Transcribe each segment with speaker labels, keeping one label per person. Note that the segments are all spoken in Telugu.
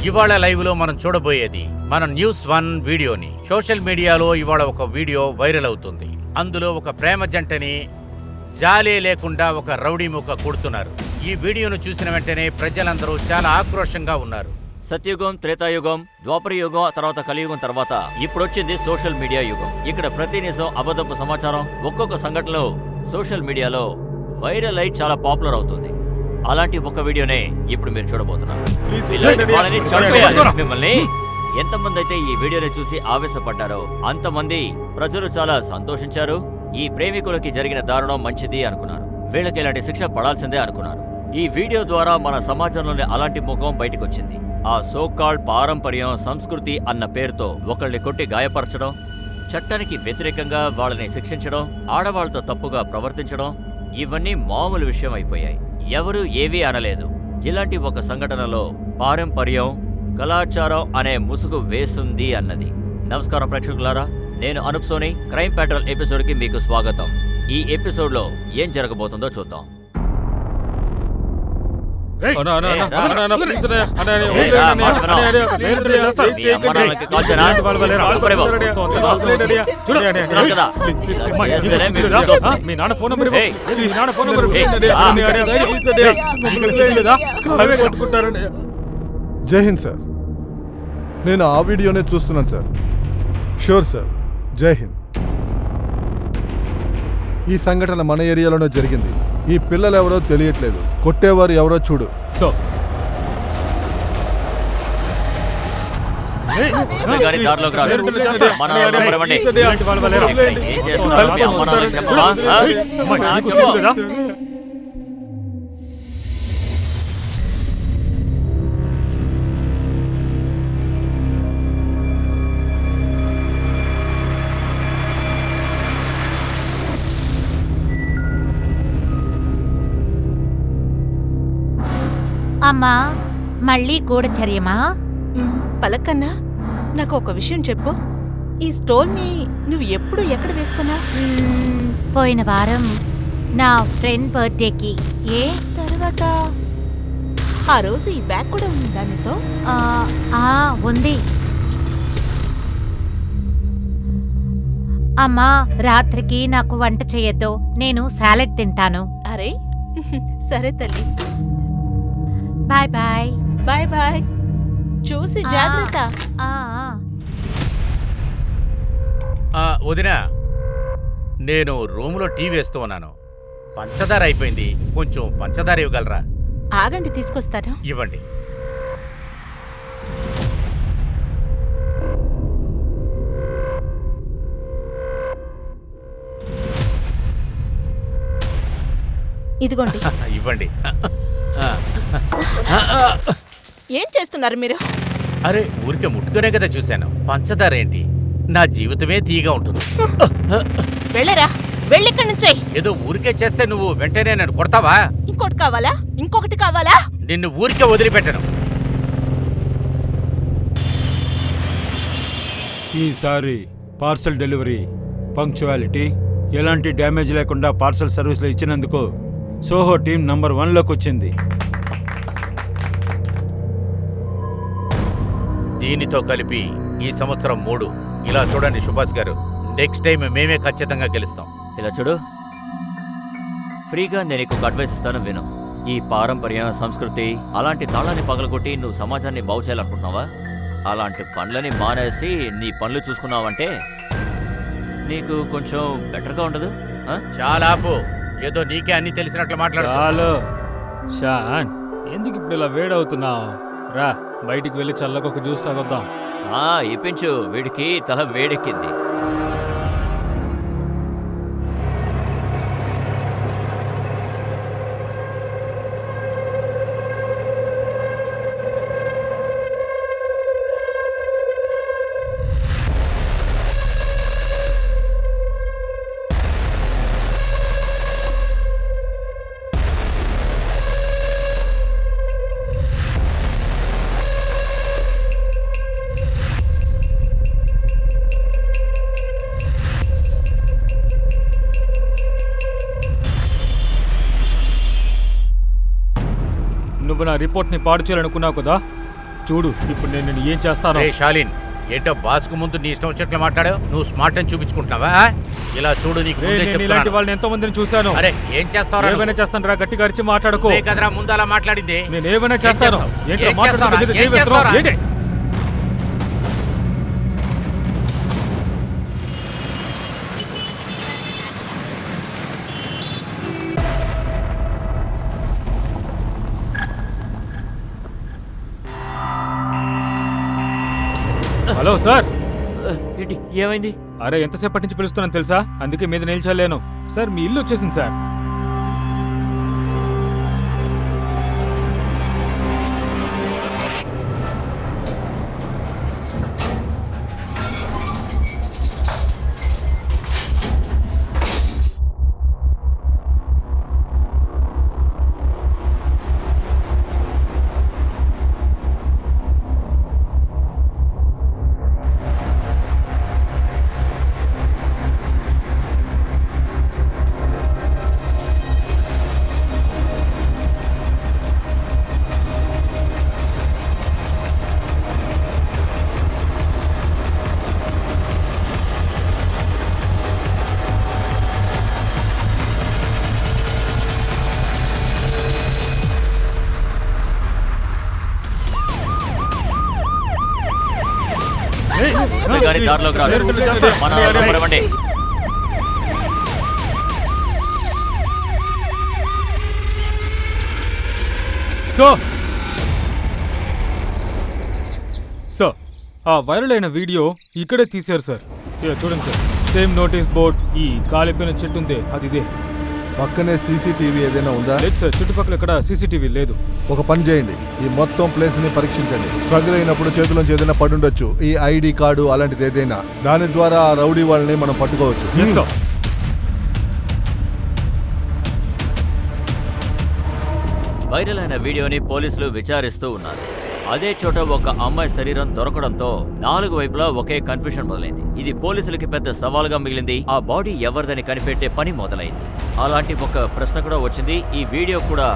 Speaker 1: ఇవాళ లైవ్ లో మనం చూడబోయేది మన న్యూస్ 1 వీడియోని. సోషల్ మీడియాలో ఇవాళ ఒక వీడియో వైరల్ అవుతుంది. అందులో ఒక ప్రేమ జంటని జాలే లేకుండా ఒక రౌడీ ముక్క కొడుతున్నారు. ఈ వీడియోను చూసిన వెంటనే ప్రజలందరూ చాలా ఆక్రోషంగా ఉన్నారు.
Speaker 2: సత్యయుగం, త్రేతాయుగం, ద్వాపర యుగం, తర్వాత కలియుగం తర్వాత ఇప్పుడొచ్చింది సోషల్ మీడియా యుగం. ఇక్కడ ప్రతి నిజం, అబద్ధపు సమాచారం, ఒక్కొక్క సంఘటనలో సోషల్ మీడియాలో వైరల్ అయి చాలా పాపులర్ అవుతుంది. అలాంటి ఒక వీడియోనే ఇప్పుడు మీరు చూడబోతున్నారు. వాళ్ళని చంపేయాలి. మిమ్మల్ని ఎంతమంది అయితే ఈ వీడియోని చూసి ఆవేశపడ్డారో అంతమంది ప్రజలు చాలా సంతోషించారు. ఈ ప్రేమికులకి జరిగిన దారుణం మంచిది అనుకున్నారు. వీళ్ళకి ఇలాంటి శిక్ష పడాల్సిందే అనుకున్నారు. ఈ వీడియో ద్వారా మన సమాజంలోని అలాంటి ముఖం బయటకొచ్చింది. ఆ సోకాల్డ్ పారంపర్యం, సంస్కృతి అన్న పేరుతో ఒకళ్ళని కొట్టి గాయపరచడం, చట్టానికి వ్యతిరేకంగా వాళ్ళని శిక్షించడం, ఆడవాళ్లతో తప్పుగా ప్రవర్తించడం, ఇవన్నీ మామూలు విషయం అయిపోయాయి. ఎవరూ ఏవీ అనలేదు. ఇలాంటి ఒక సంఘటనలో పారంపర్యం, కళాచారం అనే ముసుగు వేస్తుంది అన్నది. నమస్కారం ప్రేక్షకులారా, నేను అనూప్ సోని. క్రైమ్ పెట్రోల్ ఎపిసోడ్కి మీకు స్వాగతం. ఈ ఎపిసోడ్లో ఏం జరగబోతుందో చూద్దాం.
Speaker 3: జై హింద్ సార్, నేను ఆ వీడియోనే చూస్తున్నాను సార్. షూర్ సార్, జై హింద్. ఈ సంఘటన మన ఏరియాలోనే జరిగింది. ఈ పిల్లలు ఎవరో తెలియట్లేదు, కొట్టేవారు ఎవరో చూడు.
Speaker 2: సో
Speaker 4: అమ్మా, మళ్ళీ గూఢచర్యమా?
Speaker 5: పలకన్నా, నాకు ఒక విషయం చెప్పు. ఈ స్టోల్ని నువ్వు ఎప్పుడు ఎక్కడ వేసుకున్నావు?
Speaker 4: పోయిన వారం నా ఫ్రెండ్ బర్త్డేకి. ఏ
Speaker 5: తర్వాత ఆ రోజు ఈ బ్యాగ్ కూడా ఉంది దానితో?
Speaker 4: ఉంది. అమ్మా, రాత్రికి నాకు వంట చేయొద్దు, నేను సాలెడ్ తింటాను.
Speaker 5: అరే సరే తల్లి,
Speaker 4: బాయ్ బాయ్.
Speaker 5: Bye bye. చూసి జాగ్రత్త.
Speaker 1: వదినా, నేను రూములో టీ వేస్తూ ఉన్నాను. పంచదార అయిపోయింది, కొంచెం పంచదార ఇవ్వగలరా?
Speaker 5: ఆగండి, తీసుకొస్తాను.
Speaker 1: ఇవ్వండి.
Speaker 5: ఇదిగోండి.
Speaker 1: ఇవ్వండి.
Speaker 5: ఏం చేస్తున్నారు మీరు?
Speaker 1: అరే, ఊరికే ముట్టుకునే కదా చూశాను. పంచదార ఏంటి? నా జీవితమే తీయగా ఉంటుంది.
Speaker 5: వెళ్ళరా, వెళ్ళిక్కడి నుంచే.
Speaker 1: ఏదో ఊరికే చేస్తే నువ్వు వెంటనే నన్ను కొడతావా?
Speaker 5: ఇంకోటి కావాలా? ఇంకొకటి కావాలా?
Speaker 1: నిన్ను ఊరికే వదిలిపెట్టను.
Speaker 6: ఈసారి పార్సల్ డెలివరీ పంక్చువాలిటీ, ఎలాంటి డ్యామేజ్ లేకుండా పార్సల్ సర్వీస్లో ఇచ్చినందుకు సోహో టీం నంబర్ 1లోకి వచ్చింది.
Speaker 1: దీనితో కలిపి ఈ సంవత్సరం 3. ఇలా చూడండి సుభాష్ గారు, నెక్స్ట్ టైం మేమే ఖచ్చితంగా గెలుస్తాం.
Speaker 2: ఇలా చూడు, ఫ్రీగా నేను ఒక అడ్వైస్ ఇస్తాను, విను. ఈ పారంపర్యం, సంస్కృతి అలాంటి తాళాన్ని పగలగొట్టి నువ్వు సమాజాన్ని బాగు చేయాలనుకుంటున్నావా? అలాంటి పనులని మానేసి నీ పనులు చూసుకున్నావంటే నీకు కొంచెం బెటర్గా ఉండదు.
Speaker 1: చాలా ఆపు. ఏదో నీకే అన్ని తెలిసినట్లు మాట్లాడు.
Speaker 7: షాన్, ఎందుకు ఇప్పుడు ఇలా వేడవుతున్నావు? రా, బయటికి వెళ్ళి చల్లగా ఒక జ్యూస్ తాగొద్దాం.
Speaker 2: ఇప్పించు, వీడికి తల వేడెక్కింది.
Speaker 7: నువ్వు నా రిపోర్ట్ని పాడు చేయాలనుకున్నావు కదా, చూడు ఇప్పుడు నేను నిన్ను ఏం చేస్తాను.
Speaker 1: రే షాలిన్, ఏంటో బాస్కు ముందు నీ ఇష్టం వచ్చినట్లు మాట్లాడావు. నువ్వు స్మార్ట్ అని చూపించుకుంటున్నావా? ఇలా చూడు, నీకు
Speaker 7: రే,
Speaker 1: ముందే
Speaker 7: నేను ఇలాంటి
Speaker 1: చెప్తున్నాను.
Speaker 7: వాళ్ళని ఎంతో మందిని చూశాను.
Speaker 1: అరే ఏం చేస్తావురా నువ్వు?
Speaker 7: ఏమైనా చేస్తాను రా, గట్టిగా అరిచి మాట్లాడుకో.
Speaker 1: నువ్వే కదరా ముందు అలా మాట్లాడింది.
Speaker 7: నేను ఏమైనా
Speaker 1: ఏం
Speaker 7: చేస్తాను.
Speaker 1: చేస్తావు?
Speaker 7: ఏంట్రా
Speaker 1: ఏం
Speaker 7: మాట్లాడుతున్నా
Speaker 1: చేస్తావురా?
Speaker 7: మీద
Speaker 1: ఏం
Speaker 7: చేయి వేస్తున్నావు?
Speaker 1: చేస్తావురా?
Speaker 7: ఏంటి? Hello sir.
Speaker 2: ఏంటి ఏమైంది?
Speaker 7: అరే ఎంతసేపటి నుంచి పిలుస్తున్నాను తెలుసా? అందుకే మీద నిల్చోలేను. సార్ మీ ఇల్లు వచ్చేసింది సార్.
Speaker 2: గారి దారిలోకి రా. మన నంబర్ ఇవ్వండి.
Speaker 7: సార్ ఆ వైరల్ అయిన వీడియో ఇక్కడే తీశారు సార్. ఇలా చూడండి సార్, సేమ్ నోటీస్ బోర్డ్. ఈ కాలిపోయిన చెట్టు ఉందే అది ఇదే.
Speaker 3: పక్కనే సీసీటీవీ ఏదైనా ఉందా?
Speaker 7: లేదు సార్, చుట్టుపక్కల ఇక్కడ సీసీటీవీ లేదు.
Speaker 3: ఒక పని చేయండి, ఈ మొత్తం ప్లేస్ ని పరీక్షించండి. స్ట్రగుల్ అయినప్పుడు చేతిలోంచి ఏదైనా పడుండొచ్చు, ఈ ఐడి కార్డు అలాంటిది ఏదైనా. దాని ద్వారా ఆ రౌడీ వాళ్ళని మనం పట్టుకోవచ్చు.
Speaker 7: Yes sir.
Speaker 2: వైరల్ అయిన వీడియోని పోలీసులు విచారిస్తూ ఉన్నారు. అదే చోట ఒక అమ్మాయి శరీరం దొరకడంతో 4 వైపులా ఒకే కన్ఫ్యూషన్ మొదలైంది. ఇది పోలీసులకి పెద్ద సవాల్గా మిగిలింది. ఆ బాడీ ఎవరిదని కనిపెట్టే పని మొదలైంది. అలాంటి ఒక ప్రశ్న కూడా వచ్చింది, ఈ వీడియో కూడా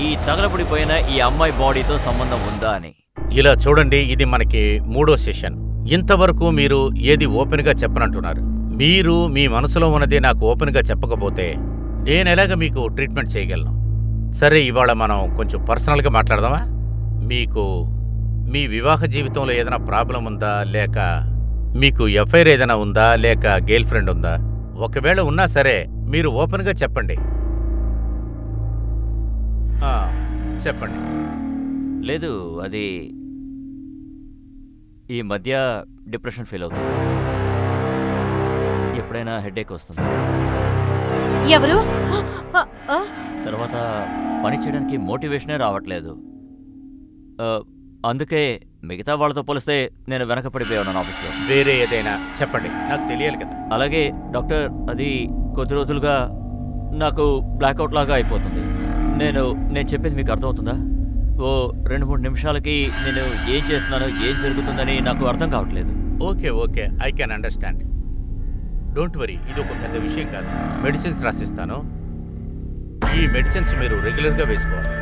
Speaker 2: ఈ తగలబడిపోయిన ఈ అమ్మాయి బాడీతో సంబంధం ఉందా అని.
Speaker 1: ఇలా చూడండి, ఇది మనకి 3వ సెషన్. ఇంతవరకు మీరు ఏది ఓపెన్గా చెప్పనంటున్నారు. మీరు మీ మనసులో ఉన్నది నాకు ఓపెన్గా చెప్పకపోతే నేనెలాగ మీకు ట్రీట్మెంట్ చేయగలను? సరే, ఇవాళ మనం కొంచెం పర్సనల్గా మాట్లాడదామా? మీకు మీ వివాహ జీవితంలో ఏదైనా ప్రాబ్లం ఉందా, లేక మీకు ఎఫ్ఐఆర్ ఏదైనా ఉందా, లేక గర్ల్ ఫ్రెండ్ ఉందా? ఒకవేళ ఉన్నా సరే మీరు ఓపెన్గా చెప్పండి. చెప్పండి.
Speaker 2: లేదు, అది ఈ మధ్య డిప్రెషన్ ఫీల్ అవుతుంది. ఎప్పుడైనా హెడేక్ వస్తుంది.
Speaker 4: ఎవరు?
Speaker 2: తర్వాత పని చేయడానికి మోటివేషనే రావట్లేదు. అందుకే మిగతా వాళ్ళతో పోలిస్తే నేను వెనకపడిపోయాను ఆఫీస్లో.
Speaker 1: వేరే ఏదైనా చెప్పండి, నాకు తెలియాలి కదా.
Speaker 2: అలాగే డాక్టర్, అది కొద్ది రోజులుగా నాకు బ్లాక్అవుట్ లాగా అయిపోతుంది. నేను చెప్పేది మీకు అర్థమవుతుందా? ఓ 2-3 నిమిషాలకి నేను ఏం చేస్తున్నానో ఏం జరుగుతుందని నాకు అర్థం కావట్లేదు.
Speaker 1: Okay, I can understand. Don't worry, ఇది ఒక పెద్ద విషయం కాదు. మెడిసిన్స్ రాసిస్తాను. ఈ మెడిసిన్స్ మీరు రెగ్యులర్గా వేసుకోవాలి.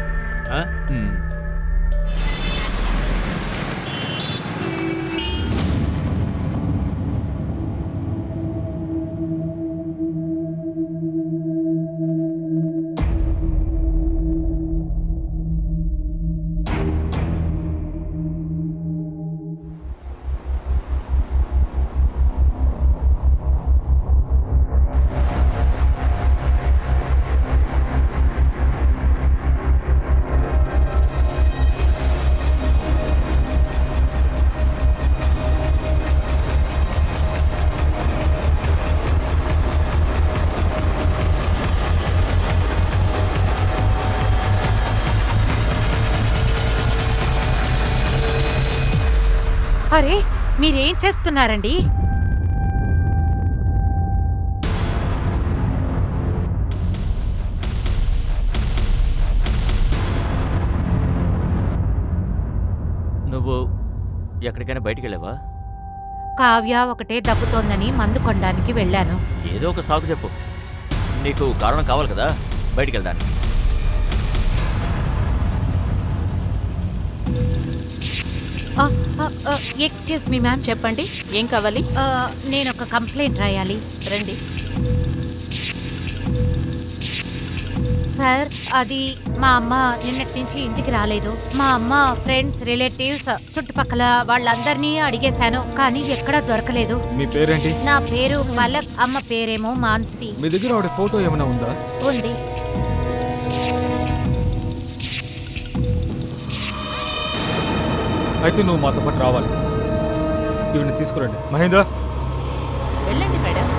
Speaker 4: అరే మీరేం చేస్తున్నారండి?
Speaker 2: నువ్వు ఎక్కడికైనా బయటికి వెళ్ళావా?
Speaker 4: కావ్య ఒకటే దప్పుతోందని మందు కొనడానికి వెళ్ళాను.
Speaker 2: ఏదో ఒక సాకు చెప్పు. నీకు కారణం కావాలి కదా బయటికి వెళ్ళడానికి.
Speaker 4: Excuse me ma'am.
Speaker 5: చెప్పండి, ఏం కావాలి?
Speaker 4: నేను ఒక కంప్లైంట్ రాయాలి.
Speaker 5: రండి.
Speaker 4: సార్, అది మా అమ్మ నిన్నటి నుంచి ఇంటికి రాలేదు. మా అమ్మ ఫ్రెండ్స్, రిలేటివ్స్, చుట్టుపక్కల వాళ్ళందరినీ అడిగేశాను, కానీ ఎక్కడా దొరకలేదు.
Speaker 7: మీ పేరేంటి?
Speaker 4: నా పేరు పలక్, అమ్మ పేరేమో మాన్సి.
Speaker 7: మీ దగ్గర ఆవిడ ఫోటో ఏమైనా ఉందా?
Speaker 4: ఉంది.
Speaker 7: అయితే నువ్వు మాతో పాటు రావాలి. ఇవన్నీ తీసుకురండి. మహేంద్ర,
Speaker 5: వెళ్ళండి మేడం.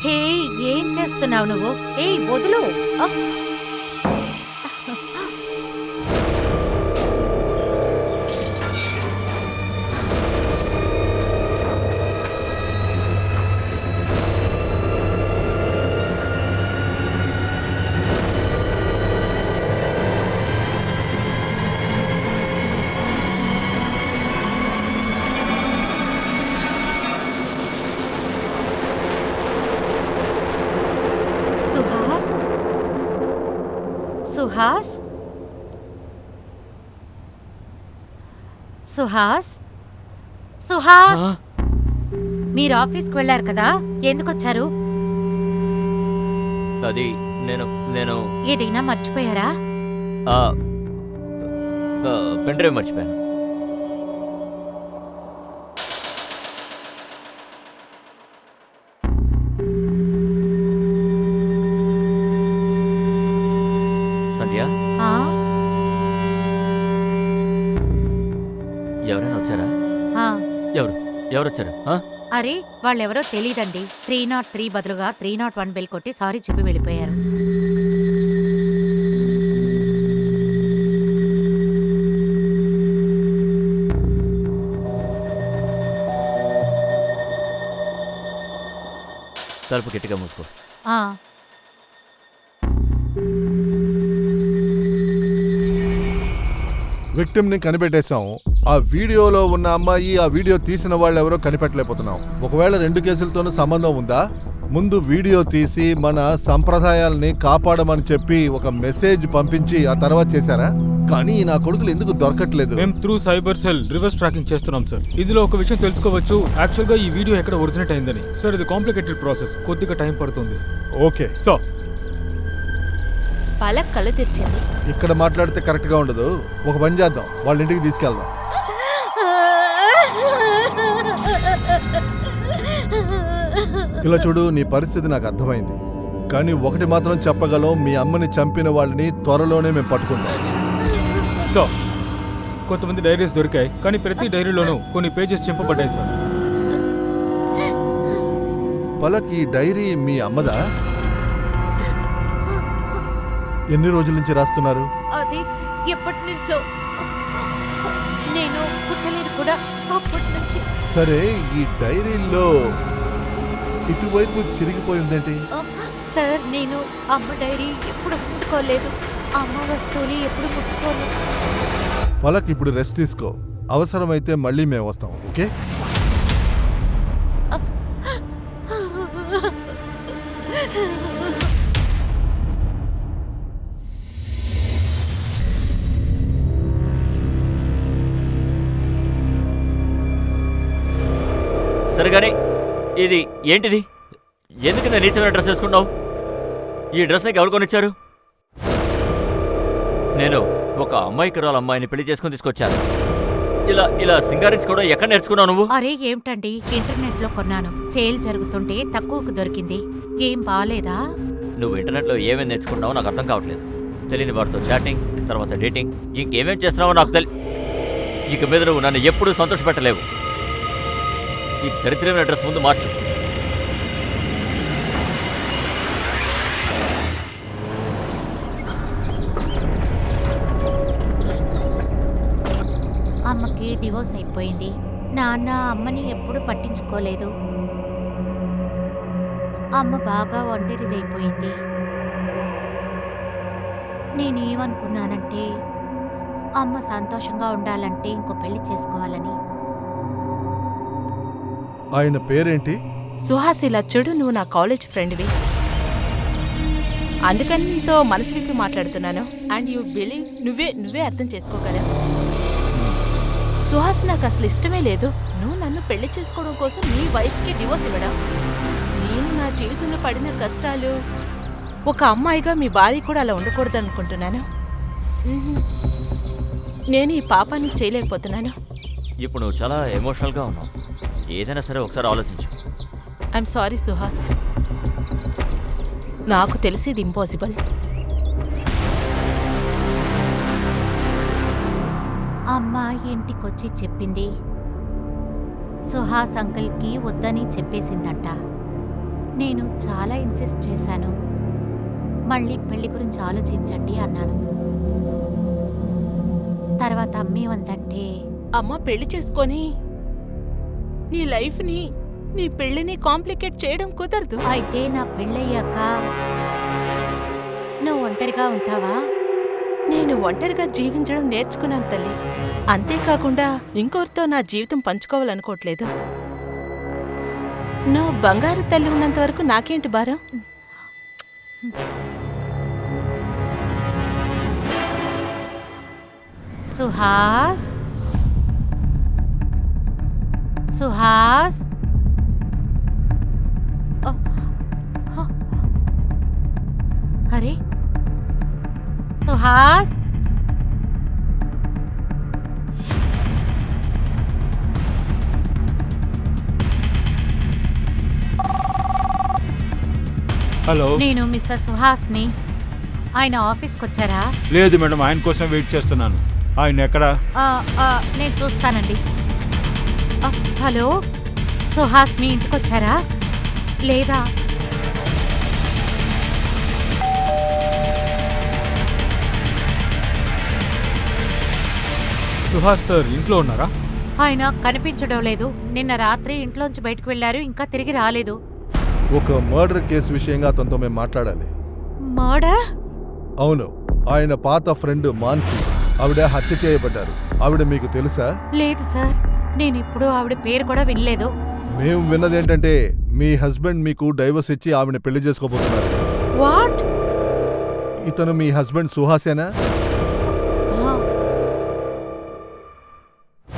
Speaker 4: హే, ఏం చేస్తున్నావు నువ్వు? ఏయ్, వదులు. సుహాస్, సుహాస్, సుహాస్, సుహాస్. మీరు ఆఫీస్కి వెళ్ళారు కదా, ఎందుకు వచ్చారు?
Speaker 2: అది నేను నేను
Speaker 4: ఏదైనా మర్చిపోయారా?
Speaker 2: పెన్ డ్రైవ్ మర్చిపోయాను. సంధ్య,
Speaker 4: ఆ?
Speaker 2: ఎవరైనా వచ్చారా?
Speaker 4: ఆ.
Speaker 2: ఎవరు వచ్చారు?
Speaker 4: అరే, వాళ్ళెవరో తెలీదండి. 303 బదులుగా 301 బెల్ కొట్టి సారీ చెప్పి వెళ్ళిపోయారు.
Speaker 2: తలుపు గట్టిగా మూసుకో.
Speaker 4: ఆ.
Speaker 3: విక్టిమ్ ని కనిపెట్టేశాం. ఆ వీడియోలో ఉన్న అమ్మాయి, ఆ వీడియో తీసిన వాళ్ళు ఎవరో కనిపెట్టలేకపోతున్నాం. ఒకవేళ 2 కేసులతోనూ సంబంధం ఉందా? ముందు వీడియో తీసి మన సంప్రదాయాల్ని కాపాడమని చెప్పి ఒక మెసేజ్ పంపించి ఆ తర్వాత చేశారా? కానీ నా కొడుకులు ఎందుకు దొరకట్లేదు?
Speaker 7: మేము through cyber cell reverse tracking చేస్తున్నాం సార్. ఇందులో ఒక విషయం తెలుసుకోవచ్చు, యాక్చువల్ గా ఈ వీడియో ఎక్కడ ఒరిజినేట్ అయిందని. సార్, ఇది కాంప్లికేటెడ్ ప్రాసెస్, కొద్దిగా టైం పడుతుంది.
Speaker 3: ఓకే,
Speaker 7: సో
Speaker 5: పలక్ కళ్ళు తెరిచింది.
Speaker 3: ఇక్కడ మాట్లాడితే కరెక్ట్ గా ఉండదు. ఒక పని చేద్దాం, వాళ్ళ ఇంటికి తీసుకెళ్దాం. ఇలా చూడు, నీ పరిస్థితి నాకు అర్థమైంది. కానీ ఒకటి మాత్రం చెప్పగలం, మీ అమ్మని చంపిన వాళ్ళని త్వరలోనే మేము పట్టుకుంటాం.
Speaker 7: సో కొంతమంది డైరీస్ దొరికాయి, కానీ ప్రతి డైరీలోనూ కొన్ని పేజెస్ చింపబడ్డాయి సార్.
Speaker 3: పలక్, ఈ డైరీ మీ అమ్మదా? ఎన్ని రోజుల నుంచి రాస్తున్నారు?
Speaker 4: అది ఎప్పటి నుంచో, నేను పుట్టలేదు కూడా అప్పటి నుంచి.
Speaker 3: సరే, ఈ డైరీలో ఇటువైపు చిరిగిపోయిందేంటి?
Speaker 4: సార్, నేను అమ్మ డైరీ ఎప్పుడు ముట్టుకోలేదు, అమ్మ వస్తువులు ఎప్పుడు ముట్టుకోలేదు.
Speaker 3: పలక్, ఇప్పుడు రెస్ట్ తీసుకో. అవసరమైతే మళ్ళీ మేము వస్తాం, ఓకే?
Speaker 2: సరే కానీ ఇది ఏంటిది? ఎందుకు నేను నీచమైన డ్రెస్ వేసుకున్నావు? ఈ డ్రెస్ నీకు ఎవరు కొనిచ్చారు? నేను ఒక అమ్మాయికరాల అమ్మాయిని పెళ్లి చేసుకుని తీసుకొచ్చాను. ఇలా ఇలా సింగారించుకోవడం ఎక్కడ నేర్చుకున్నావు నువ్వు?
Speaker 4: అరే ఏమిటండి, ఇంటర్నెట్ లో కొన్నాను. సేల్ జరుగుతుంటే తక్కువకు దొరికింది. ఏం బాలేదా?
Speaker 2: నువ్వు ఇంటర్నెట్లో ఏమేమి నేర్చుకున్నావో నాకు అర్థం కావట్లేదు. తెలియని వారితో చాటింగ్, తర్వాత డేటింగ్, ఇంకేమేం చేస్తున్నావో నాకు ఇక మీద నువ్వు నన్ను ఎప్పుడూ సంతోషపెట్టలేవు. ఈ దరిద్రమైన డ్రెస్ ముందు మార్చు.
Speaker 4: అమ్మకి డివోర్స్ అయిపోయింది. నాన్న అమ్మని ఎప్పుడూ పట్టించుకోలేదు. అమ్మ బాగా ఒంటరిదైపోయింది. నేనేమనుకున్నానంటే అమ్మ సంతోషంగా ఉండాలంటే ఇంకో పెళ్లి చేసుకోవాలని.
Speaker 3: ఆయన పేరేంటి?
Speaker 5: సుహాస్, ఇలా చూడు, నువ్వు నా కాలేజ్ ఫ్రెండ్వి. అందుకని నీతో మనసు విప్పి మాట్లాడుతున్నాను. అండ్ యూ బిలీవ్ నువ్వే అర్థం చేసుకోగలవు. సుహాస్, నాకు అసలు ఇష్టమే లేదు నువ్వు నన్ను పెళ్లి చేసుకోవడం కోసం నీ వైఫ్కి డివోర్స్ ఇవ్వడం. నేను నా జీవితంలో పడిన కష్టాలు, ఒక అమ్మాయిగా మీ భార్య కూడా అలా ఉండకూడదు అనుకుంటున్నాను. నేను ఈ పాపాన్ని చేయలేకపోతున్నాను.
Speaker 2: ఇప్పుడు నువ్వు చాలా ఎమోషనల్గా ఉన్నావు. ఏదైనా సరే ఒకసారి ఆలోచించు.
Speaker 5: ఐఎమ్ సారీ సుహాస్, నాకు తెలిసి ఇది ఇంపాసిబుల్.
Speaker 4: అమ్మ ఇంటికొచ్చి చెప్పింది సుహాస్ అంకుల్కి వద్దని చెప్పేసిందంట. నేను చాలా ఇన్సిస్ట్ చేశాను. మళ్ళీ పెళ్లి గురించి ఆలోచించండి అన్నాను. తర్వాత అమ్మేమందంటే,
Speaker 5: అమ్మ పెళ్లి చేసుకొని నీ లైఫ్ని, నీ పెళ్లిని కాంప్లికేట్ చేయడం కుదరదు.
Speaker 4: అయితే నా పెళ్ళయ్యాక నువ్వు ఒంటరిగా ఉంటావా?
Speaker 5: నేను ఒంటరిగా జీవించడం నేర్చుకున్నాను తల్లి. అంతేకాకుండా ఇంకొకరితో నా జీవితం పంచుకోవాలనుకోవట్లేదు. నా బంగారు తల్లి ఉన్నంత వరకు నాకేంటి భారం?
Speaker 4: సుహాస్, సుహాస్, అరే సుహాస్,
Speaker 6: హలో.
Speaker 4: నేను మిస్టర్ సుహాస్ని. ఆయన ఆఫీస్కి వచ్చారా?
Speaker 6: లేదు మేడం, ఆయన కోసం వెయిట్ చేస్తున్నాను. ఆయన ఎక్కడ?
Speaker 4: నేను చూస్తానండి. హలో, సుహాస్ మీ ఇంటికి వచ్చారా లేదా?
Speaker 7: సుహాస్ సార్ ఇంట్లో ఉన్నారా?
Speaker 4: ఆయన కనిపించడం లేదు. నిన్న రాత్రి ఇంట్లోంచి బయటకు వెళ్లారు, ఇంకా తిరిగి రాలేదు.
Speaker 3: ఒక మర్డర్ కేసు విషయంగా అతనితో మేము మాట్లాడాలి.
Speaker 4: మర్డర్?
Speaker 3: అవును, ఆయన పాత ఫ్రెండ్ మాన్సి, ఆవిడ హత్య చేయబడ్డారు. ఆవిడ మీకు తెలుసా?
Speaker 4: లేదు సార్, నేను ఇప్పుడు ఆవిడ పేరు కూడా వినలేదు.
Speaker 3: మేము విన్నదేంటంటే మీ హస్బెండ్ మీకు డైవర్స్ ఇచ్చి ఆవిడ పెళ్లి చేసుకోబోతున్నారు.
Speaker 4: వాట్?
Speaker 3: ఇతను మీ హస్బెండ్ సుహాసేనా?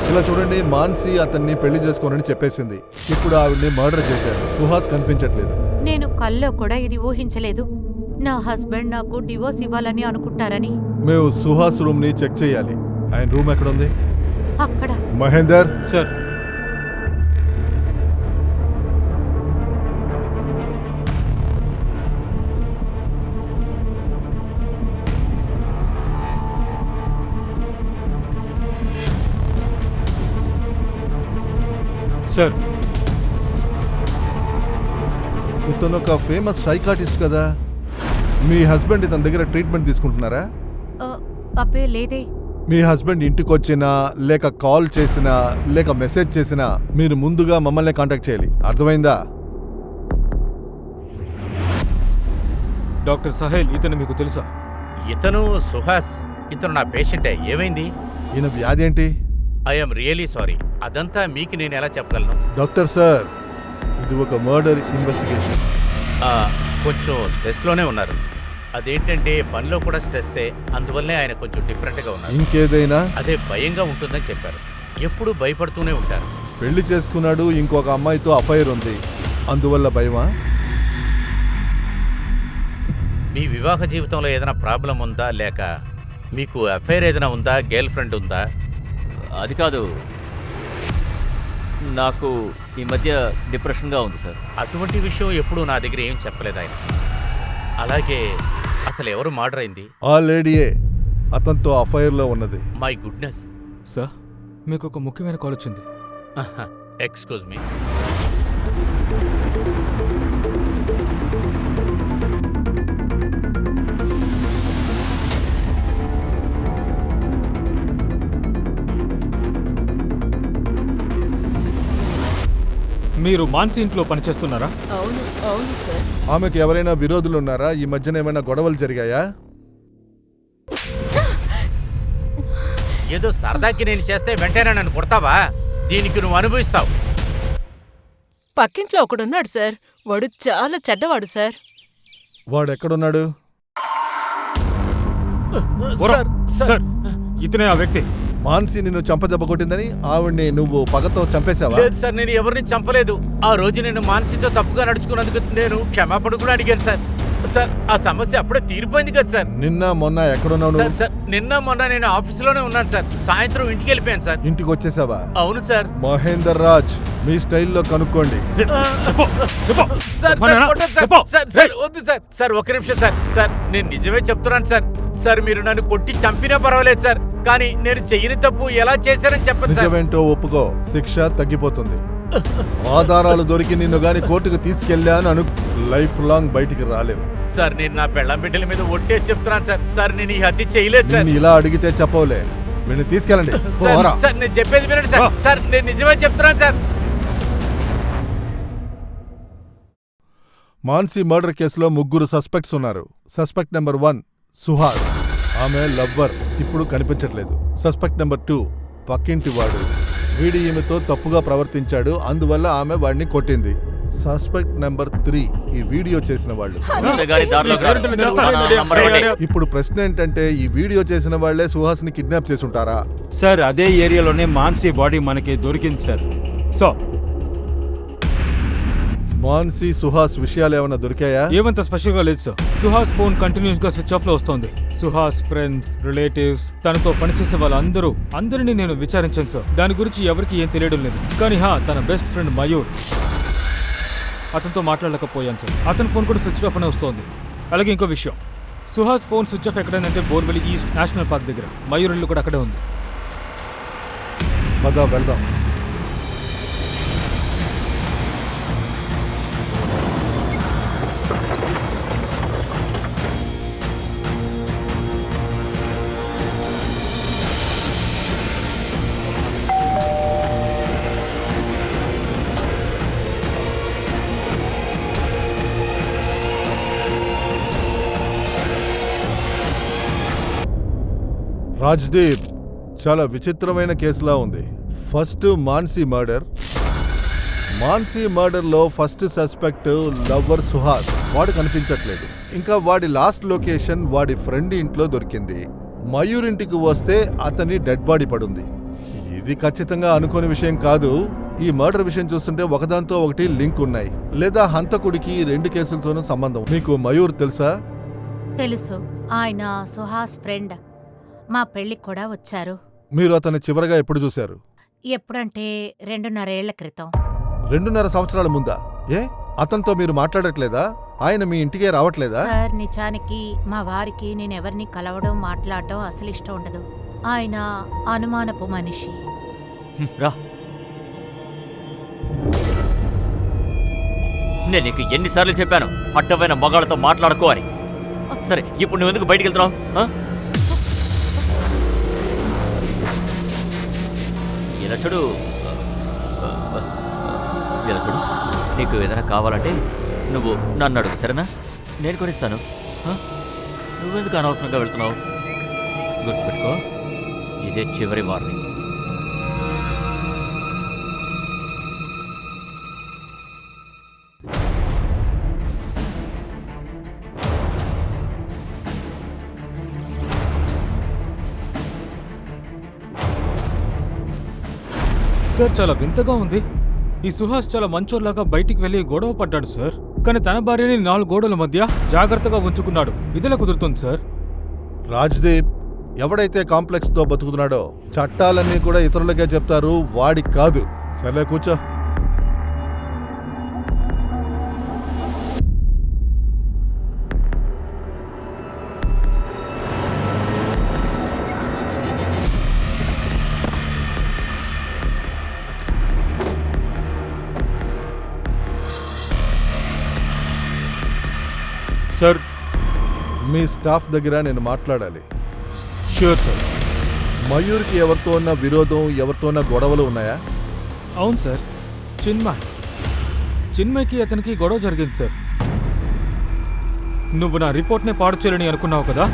Speaker 3: ఇలా చూడండి, మాన్సి అతన్ని పెళ్లి చేసుకోనని చెప్పేసింది. ఇప్పుడు ఆవిడ్ని మర్డర్ చేశారు. సుహాస్ కనిపించట్లేదు.
Speaker 4: నేను కల్లో కూడా ఇది ఊహించలేదు. నా హస్బెండ్ నాకు డివోర్స్ ఇవ్వాలని అనుకుంటారని.
Speaker 3: మేము సుహాస్ రూమ్ ని చెక్ చేయాలి. ఆయన రూమ్ ఎక్కడుంది?
Speaker 4: అక్కడ.
Speaker 3: మహేందర్,
Speaker 6: సార్. సార్,
Speaker 3: ఇతను ఒక ఫేమస్ సైకాటిస్ట్ కదా. మీ హస్బెండ్ ఇతని దగ్గర ట్రీట్మెంట్ తీసుకుంటున్నారా?
Speaker 4: అబ్బే లేదే.
Speaker 3: మీ హస్బెండ్ ఇంటికి వచ్చినా, లేక కాల్ చేసినా, లేక మెసేజ్ చేసినా మీరు ముందుగా మమ్మల్ని కాంటాక్ట్ చేయాలి. అర్థమైందా?
Speaker 7: డాక్టర్ సహేల్, ఇతను మీకు తెలుసా?
Speaker 1: ఇతను సుహాస్. ఇతను నా పేషెంటే. ఏమైంది?
Speaker 3: ఈయన వ్యాధి ఏంటి?
Speaker 1: I'm really sorry. అదంతా మీకు నేను ఎలా చెప్పగలను?
Speaker 3: డాక్టర్ సార్, ఇది ఒక మర్డర్ ఇన్వెస్టిగేషన్.
Speaker 1: కొంచెం స్ట్రెస్లోనే ఉన్నారు. అదేంటంటే పనిలో కూడా స్ట్రెస్సే. అందువల్లే ఆయన కొంచెం డిఫరెంట్గా ఉన్నారు.
Speaker 3: ఇంకేదైనా?
Speaker 1: అదే భయంగా ఉంటుందని చెప్పారు. ఎప్పుడూ భయపడుతూనే ఉంటారు.
Speaker 3: పెళ్లి చేసుకున్నాడు, ఇంకొక అమ్మాయితో అఫైర్ ఉంది, అందువల్ల భయమా?
Speaker 1: మీ వివాహ జీవితంలో ఏదైనా ప్రాబ్లం ఉందా, లేక మీకు అఫైర్ ఏదైనా ఉందా, గర్ల్ ఫ్రెండ్ ఉందా?
Speaker 2: అది కాదు, నాకు ఈ మధ్య డిప్రెషన్గా ఉంది సార్.
Speaker 1: అటువంటి విషయం ఎప్పుడూ నా దగ్గర ఏం చెప్పలేదు ఆయన. అలాగే అసలు ఎవరు మర్డర్ అయింది?
Speaker 3: ఆ లేడీయే అతనితో అఫైర్లో ఉన్నది.
Speaker 1: My goodness.
Speaker 7: సార్, మీకు ఒక ముఖ్యమైన కాల్ వచ్చింది.
Speaker 1: Excuse me.
Speaker 7: మీరు మాన్సి ఇంట్లో పనిచేస్తున్నారా?
Speaker 5: అవును అవును సార్.
Speaker 3: ఆమెకు ఎవరైనా విరోధులు ఉన్నారా? ఈ మధ్యన ఏమైనా గొడవలు జరిగాయా?
Speaker 1: ఏదో సరదాకి నేను చేస్తే వెంటనే నన్ను కొడతావా? దీనికి నువ్వు అనుభవిస్తావు.
Speaker 5: పక్కింట్లో ఒకడున్నాడు సార్. వాడు చాలా చెడ్డవాడు సార్.
Speaker 3: వాడెక్కడున్నాడు?
Speaker 1: సార్, సార్,
Speaker 7: సార్, ఇతనే ఆ వ్యక్తి.
Speaker 3: మాన్సి నిన్ను చంపదెబ్బ కొట్టిందని ఆవిడ్ని నువ్వు పగతో చంపేశావా?
Speaker 1: లేదు సార్, నేను ఎవరిని చంపలేదు. ఆ రోజు నేను మానసితో తప్పుగా నడుచుకున్నందుకు నేను క్షమాపణ కూడా అడిగాను సార్. సార్, ఆ సమస్య అప్పుడే తీరిపోయింది కదా సార్.
Speaker 3: నిన్న మొన్న ఎక్కడున్నావు
Speaker 1: సార్
Speaker 3: నువ్వు?
Speaker 1: సార్, నిన్న మొన్న నేను ఆఫీసులోనే ఉన్నాను సార్. సాయంత్రం ఇంటికి వెళ్ళిపోయాను సార్.
Speaker 3: ఇంటికి వచ్చేసావా?
Speaker 1: అవును సార్.
Speaker 3: మహేందర్ రాజ్, మీ స్టైల్లో కనుక్కోండి.
Speaker 1: సార్ సార్, కొట్టండి సార్. సార్ సార్, వద్దు సార్. సార్ ఒక్క నిమిషం సార్. సార్, నేను నిజమే చెప్తున్నాను సార్. సార్, మీరు నన్ను కొట్టి చంపినా పర్వాలేదు సార్, కానీ నేను చెయ్యని తప్పు ఎలా చేశారని చెప్పండి సార్.
Speaker 3: నిజమేంటో ఒప్పుకో, శిక్ష తగ్గిపోతుంది. ఆధారాలు దొరికి నిన్ను గాని కోర్టుకు తీసుకెళ్లాను అను, లైఫ్ లాంగ్ బయటికి రాలేవు.
Speaker 1: సార్, నేను నా పెళ్ళం బిడ్డల మీద ఒట్టేసి చెప్తున్నాను సార్. సార్, నేను ఈ హత్య చేయలేదు సార్.
Speaker 3: నిన్ను ఇలా అడిగితే చెప్పవులే. వీడిని తీసుకెళ్ళండి.
Speaker 1: సార్,
Speaker 3: పోరా.
Speaker 1: సార్, నేను చెప్పేది వినండి సార్. సార్, నేను నిజమే చెప్తున్నాను సార్.
Speaker 3: మాన్సి మర్డర్ కేసులో 3 సస్పెక్ట్స్ ఉన్నారు. సస్పెక్ట్ నెంబర్ 1 సుహాస్, ఆమె లవ్వర్, ఇప్పుడు కనిపించట్లేదు. సస్పెక్ట్ నెంబర్ 2 పక్కింటి వాడు, వీడి ఈమెతో తప్పుగా ప్రవర్తించాడు, అందువల్ల ఆమె వాడిని కొట్టింది. సస్పెక్ట్ నెంబర్ 3 ఈ వీడియో చేసిన వాళ్ళు.
Speaker 2: అంతేగాని దారిలోకి రారు. మన నంబర్ ఒకటి.
Speaker 3: ఇప్పుడు ప్రశ్న ఏంటంటే, ఈ వీడియో చేసిన వాళ్లే సుహాస్ని కిడ్నాప్ చేసుంటారా?
Speaker 6: సార్, అదే ఏరియాలోనే మాన్సి బాడీ మనకి దొరికింది సార్.
Speaker 7: సో
Speaker 3: మాన్సి సుహాస్ విషయాలు ఏమైనా దొరికాయా?
Speaker 7: ఏమంత స్పెషల్గా లేదు సార్. సుహాస్ ఫోన్ కంటిన్యూస్ గా స్విచ్ ఆఫ్ లో వస్తోంది. సుహాస్ ఫ్రెండ్స్, రిలేటివ్స్, తనతో పనిచేసే అందరినీ నేను విచారించాను సార్. దాని గురించి ఎవరికి ఏం తెలియడం లేదు. కానీ తన బెస్ట్ ఫ్రెండ్ మయూర్, అతనితో మాట్లాడలేకపోయాను సార్. అతని ఫోన్ కూడా స్విచ్ ఆఫ్ అనే వస్తోంది. అలాగే ఇంకో విషయం, సుహాస్ ఫోన్ స్విచ్ ఆఫ్ ఎక్కడైందంటే బోర్వెలి ఈస్ట్ నేషనల్ పార్క్ దగ్గర. మయూర్ ఇల్లు కూడా అక్కడే ఉంది.
Speaker 3: పద వెళ్దాం. రాజ్దీప్, చాలా విచిత్రమైన కేసులా ఉంది. ఫస్ట్ మాన్సి మర్డర్లో ఫస్ట్ సస్పెక్ట్ లవ్వర్ సుహాస్, వాడు కనిపించట్లేదు. ఇంకా వాడి లాస్ట్ లొకేషన్ వాడి ఫ్రెండ్ ఇంట్లో దొరికింది. మయూర్ ఇంటికి వస్తే అతని డెడ్ బాడీ పడుంది. ఇది ఖచ్చితంగా అనుకోని విషయం కాదు. ఈ మర్డర్ విషయం చూస్తుంటే ఒకదాంతో ఒకటి లింక్ ఉన్నాయి, లేదా హంతకుడికి 2 కేసులతోనూ సంబంధం. మీకు మయూర్ తెలుసా?
Speaker 4: తెలుసు. ఆయన సుహాస్ ఫ్రెండ్. మా పెళ్లికి కూడా వచ్చారు.
Speaker 3: మీరు అతన్ని చివరగా ఎప్పుడు చూశారు?
Speaker 4: ఎప్పుడంటే 2.5 ఏళ్ల క్రితం.
Speaker 3: 2.5 సంవత్సరాల ముందా? ఏ, అతనితో మీరు మాట్లాడట్లేదా? ఆయన మీ ఇంటికే రావట్లేదా?
Speaker 4: సార్, నిజానికి మా వారికి నేనెవరిని కలవడం, మాట్లాడటం అసలు ఇష్టం ఉండదు. ఆయన అనుమానపు మనిషి.
Speaker 2: రా, నేను నీకు ఎన్నిసార్లు చెప్పాను అడ్డమైన మగాళ్ళతో మాట్లాడుకో అని. సరే, ఇప్పుడు నువ్వు ఎందుకు బయటికి వెళ్తున్నావు? ఇలా చూడు, నీకు ఏదైనా కావాలంటే నువ్వు నన్ను అడుగు, సరేనా? నేను కొనిస్తాను. నువ్వెందుకు అనవసరంగా వెళ్తున్నావు? గుర్తుపెట్టుకో, ఇదే చివరి వార్నింగ్.
Speaker 7: సార్, చాలా వింతగా ఉంది. ఈ సుహాస్ చాలా మంచోర్లాగా బయటికి వెళ్లి గొడవ పడ్డాడు సార్. కానీ తన భార్యని 4 గోడల మధ్య జాగ్రత్తగా ఉంచుకున్నాడు. ఇదిలా కుదురుతుంది సార్?
Speaker 3: రాజ్దీప్, ఎవడైతే కాంప్లెక్స్ తో బతుకుతున్నాడో చట్టాలన్నీ కూడా ఇతరులకే చెప్తారు, వాడికి కాదు. సరే, కూర్చో.
Speaker 7: సార్,
Speaker 3: మీ స్టాఫ్ దగ్గర నేను మాట్లాడాలి.
Speaker 7: Sure sir.
Speaker 3: మయూర్కి ఎవరితో ఉన్న విరోధం, ఎవరితో ఉన్న గొడవలు ఉన్నాయా?
Speaker 7: అవును సార్, చిన్మయ్. చిన్మయ్కి అతనికి గొడవ జరిగింది సార్. నువ్వు నా రిపోర్ట్నే పాడు చేయాలని అనుకున్నావు కదా,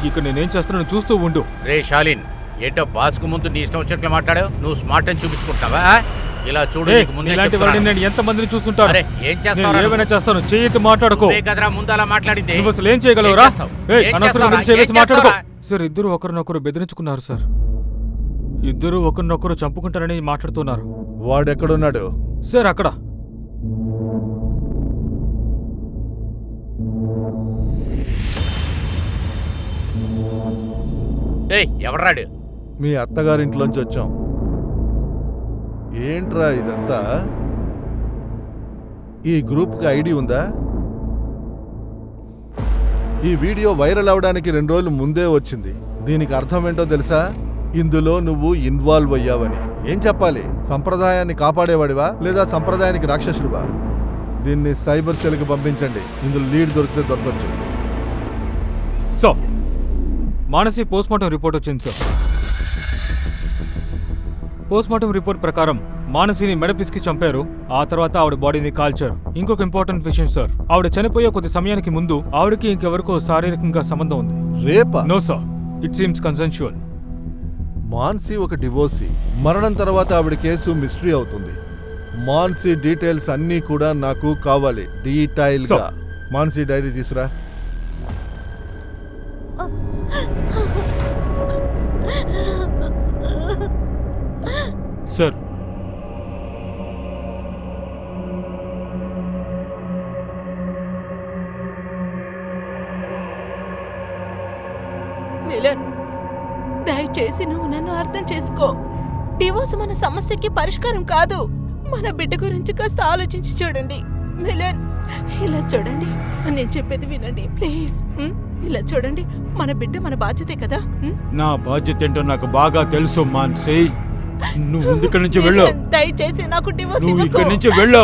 Speaker 7: ఇక నేనేం చేస్తున్నాను చూస్తూ ఉండు.
Speaker 1: రే షాలిన్, ఏంటో బాస్కు ముందు నీ ఇష్టం వచ్చినట్లు మాట్లాడావు. నువ్వు స్మార్ట్ అని చూపించుకుంటావా? ఇలా చూడు, నీకు ముందే
Speaker 7: ఇలాంటి వాడిని నేను ఎంతమందిని చూస్తుంటాను.
Speaker 1: అరే, ఏం చేస్తావు?
Speaker 7: నేను ఏమైనా చేస్తాను, చెయ్యి మాట్లాడుకో.
Speaker 1: కదరా ముందు అలా మాట్లాడింది.
Speaker 7: నువ్వు అసలు ఏం చేయగలవురా?
Speaker 1: ఏం చేస్తావు?
Speaker 7: చేసి మాట్లాడుకో. సార్, ఇద్దరు ఒకరినొకరు బెదిరించుకున్నారు సార్. ఇద్దరు ఒకరినొకరు చంపుకుంటారని మాట్లాడుతున్నారు.
Speaker 3: వాడెక్కడున్నాడు?
Speaker 7: సార్, అక్కడ.
Speaker 1: ఏయ్, ఎవడ్రాడు?
Speaker 3: మీ అత్తగారింట్లోంచి వచ్చాం. ఏంట్రా ఇదంతా? ఈ గ్రూప్కి ఐడి ఉందా? ఈ వీడియో వైరల్ అవడానికి 2 రోజులు ముందే వచ్చింది. దీనికి అర్థం ఏంటో తెలుసా? ఇందులో నువ్వు ఇన్వాల్వ్ అయ్యావని. ఏం చెప్పాలి? సంప్రదాయాన్ని కాపాడేవాడివా లేదా సంప్రదాయానికి రాక్షసుడివా? దీన్ని సైబర్ సెల్కి పంపించండి. ఇందులో లీడ్ దొరికితే దొరకచ్చు.
Speaker 7: సో మానసి పోస్ట్మార్టం రిపోర్ట్ వచ్చింది సార్. పోస్ట్మార్టం రిపోర్ట్ ప్రకారం మానసిని మెడపిసికి చంపారు. ఆ తర్వాత ఆవిడ బాడీని కాల్చారు. ఇంకొక ఇంపార్టెంట్ విషయం సార్, ఆవిడ చనిపోయే కొద్ది సమయానికి ముందు ఆవిడకి ఇంకెవరికో శారీరకంగా సంబంధం ఉంది.
Speaker 3: రేపా?
Speaker 7: No sir, it seems consensual.
Speaker 3: Mansi ఒక డివోర్సీ. మరణం తర్వాత ఆవిడ కేసు మిస్టరీ అవుతుంది. మాన్సీ డీటెయిల్స్ అన్నీ కూడా నాకు కావాలి, డీటెయిల్గా. మాన్సీ డైరీ తీసురా.
Speaker 6: సార్,
Speaker 5: మిలన్, దయచేసి నువ్వు నన్ను అర్థం చేసుకో. డివోర్స్ మన సమస్యకి పరిష్కారం కాదు. మన బిడ్డ గురించి కాస్త ఆలోచించి చూడండి. మిలన్, ఇలా చూడండి, నేను చెప్పేది వినండి ప్లీజ్. ఇలా చూడండి, మన బిడ్డ మన బాధ్యతే కదా.
Speaker 6: నా బాధ్యత ఏంటో నాకు బాగా తెలుసు మాన్సీ. నువ్వు ఇక్కడి నుంచి వెళ్ళు.
Speaker 5: దయచేసి నాకు డివోర్స్
Speaker 6: నువ్వు
Speaker 5: ఇవ్వకు.
Speaker 6: ఇక్కడి నుంచి వెళ్ళు.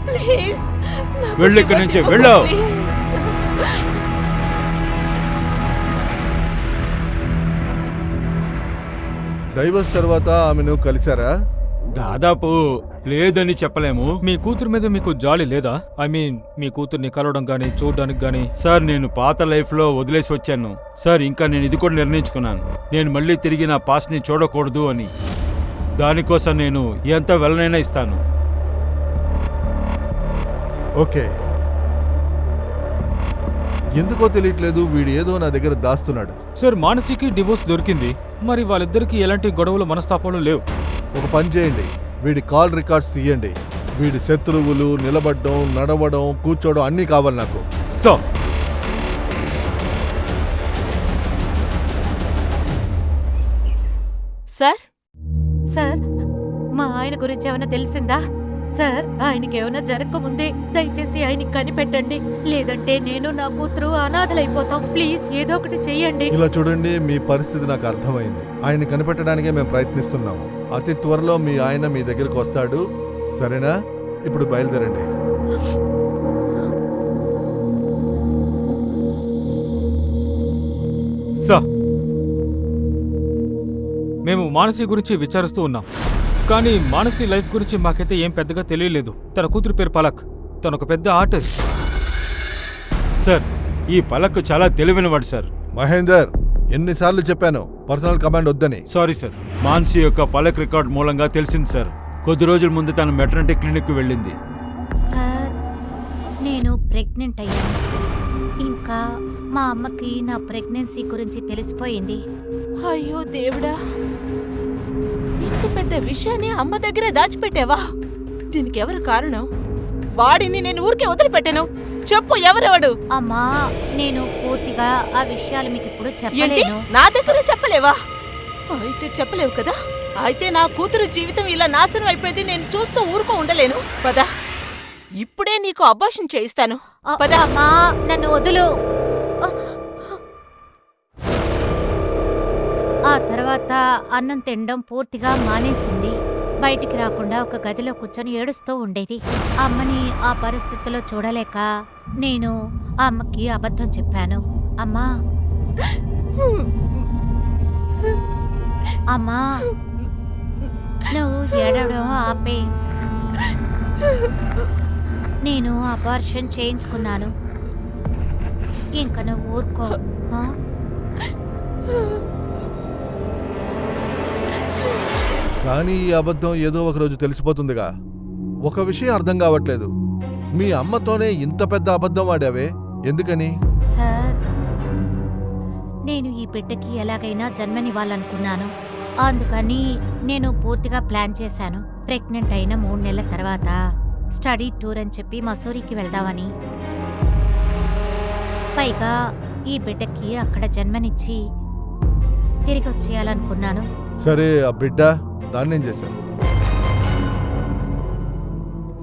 Speaker 5: ప్లీజ్,
Speaker 6: వెళ్ళు ఇక్కడి నుంచి, వెళ్ళు.
Speaker 3: డైవర్స్ తర్వాత ఆమెను కలిశారా?
Speaker 6: దాదాపు లేదని చెప్పలేము.
Speaker 7: మీ కూతురు మీద మీకు జాలి లేదా? ఐ మీన్, మీ కూతుర్ని కలవడం గానీ చూడడానికి గానీ.
Speaker 6: సార్, నేను పాత లైఫ్లో వదిలేసి వచ్చాను సార్. ఇంకా నేను ఇది కూడా నిర్ణయించుకున్నాను, నేను మళ్ళీ తిరిగి నా పాస్ట్ని చూడకూడదు అని. దానికోసం నేను ఎంత వెళ్ళనైనా ఇస్తాను.
Speaker 3: ఓకే. ఎందుకో తెలియట్లేదు, వీడు ఏదో నా దగ్గర దాస్తున్నాడు.
Speaker 7: సార్, మానసికి డివోర్స్ దొరికింది. మరి వాళ్ళిద్దరికి ఎలాంటి గొడవలు మనస్తాపాలు లేవు.
Speaker 3: ఒక పని చేయండి, వీడి కాల్ రికార్డ్స్ తీయండి. వీడి శత్రువులు, నిలబడడం, నడవడం, కూర్చోవడం అన్నీ కావాలి నాకు.
Speaker 7: సో
Speaker 5: సార్,
Speaker 4: సార్, మా ఆయన గురించి ఏమైనా తెలిసిందా? సార్, ఆయనకి ఏమైనా జరగకముందే దయచేసి ఆయనకి కనిపెట్టండి. లేదంటే నేను నా కూతురు అనాథలైపోతాం. ప్లీజ్ ఏదో ఒకటి చెయ్యండి.
Speaker 3: ఇలా చూడండి, మీ పరిస్థితి నాకు అర్థమైంది. ఆయన కనిపెట్టడానికే మేము ప్రయత్నిస్తున్నాము. అతి త్వరలో మీ ఆయన మీ దగ్గరకు వస్తాడు, సరేనా? ఇప్పుడు బయలుదేరండి.
Speaker 7: సార్, మేము మానసి గురించి విచారిస్తూ ఉన్నాం. కానీ మానసి లైఫ్ గురించి మాకైతే ఏం పెద్దగా తెలియలేదు. తన కూతురు పేరు పలక్. తను ఒక పెద్ద ఆర్టిస్ట్.
Speaker 6: సార్, ఈ పలక్ చాలా తెలివైనవాడు సార్.
Speaker 3: మహేందర్, ఎన్నిసార్లు చెప్పాను పర్సనల్ కమాండ్ వద్దని.
Speaker 6: Sorry sir. మాన్సీ యొక్క పలక్ రికార్డ్ మూలంగా తెలిసింది సార్. కొద్ది రోజుల ముందు తన మెటర్నిటీ క్లినిక్కి వెళ్ళింది.
Speaker 4: సార్, నేను ప్రెగ్నెంట్ అయ్యాను. ఇంకా మా అమ్మకి నా ప్రెగ్నెన్సీ గురించి తెలిసిపోయింది.
Speaker 5: అయ్యో దేవుడా, ఇంత పెద్ద విషయాన్ని అమ్మ దగ్గరే దాచిపెట్టావా? దీనికి ఎవరు కారణం? వాడిని నేను ఊరికే వదిలిపెట్టాను. చెప్పు, ఎవరెవడు?
Speaker 4: అమ్మా, నేను పూర్తిగా ఆ విషయాలు మీకు ఇప్పుడు
Speaker 5: ఏంటి,
Speaker 4: చెప్పలేను.
Speaker 5: నా దగ్గర చెప్పలేవా? అయితే చెప్పలేవు కదా. అయితే నా కూతురు జీవితం ఇలా నాశనం అయిపోయింది నేను చూస్తూ ఊరుకో ఉండలేను. పదా, ఇప్పుడే నీకు అబార్షన్ చేయిస్తాను. పదా.
Speaker 4: అమ్మా, నన్ను వదులు. ఆ తర్వాత అన్నం తినడం పూర్తిగా మానేసింది. బయటికి రాకుండా ఒక గదిలో కూర్చొని ఏడుస్తూ ఉండేది. అమ్మని ఆ పరిస్థితిలో చూడలేక నేను ఆ అమ్మకి అబద్ధం చెప్పాను. అమ్మా, అమ్మా, నువ్వు ఏడవడం ఆపే. నేను అబార్షన్ చేయించుకున్నాను. ఇంక నువ్వు ఊరుకో. ఆ?
Speaker 3: కానీ ఈ అబద్ధం ఏదో ఒక రోజు తెలిసిపోతుందిగా. ఒక విషయం అర్థం కావట్లేదు, మీ అమ్మతోనే ఇంత పెద్ద అబద్ధం ఆడావే, ఎందుకని?
Speaker 4: సార్, నేను ఈ బిడ్డకి ఎలాగైనా జన్మనివ్వాలనుకున్నాను. అందుకని నేను పూర్తిగా ప్లాన్ చేశాను. ప్రెగ్నెంట్ అయిన 3 నెలల తర్వాత స్టడీ టూర్ అని చెప్పి మసూరికి వెళ్దామని. పైగా ఈ బిడ్డకి అక్కడ జన్మనిచ్చి తిరిగి వచ్చేయాలనుకున్నాను.
Speaker 3: సరే, ఆ బిడ్డ దాన్నేం చేశావు?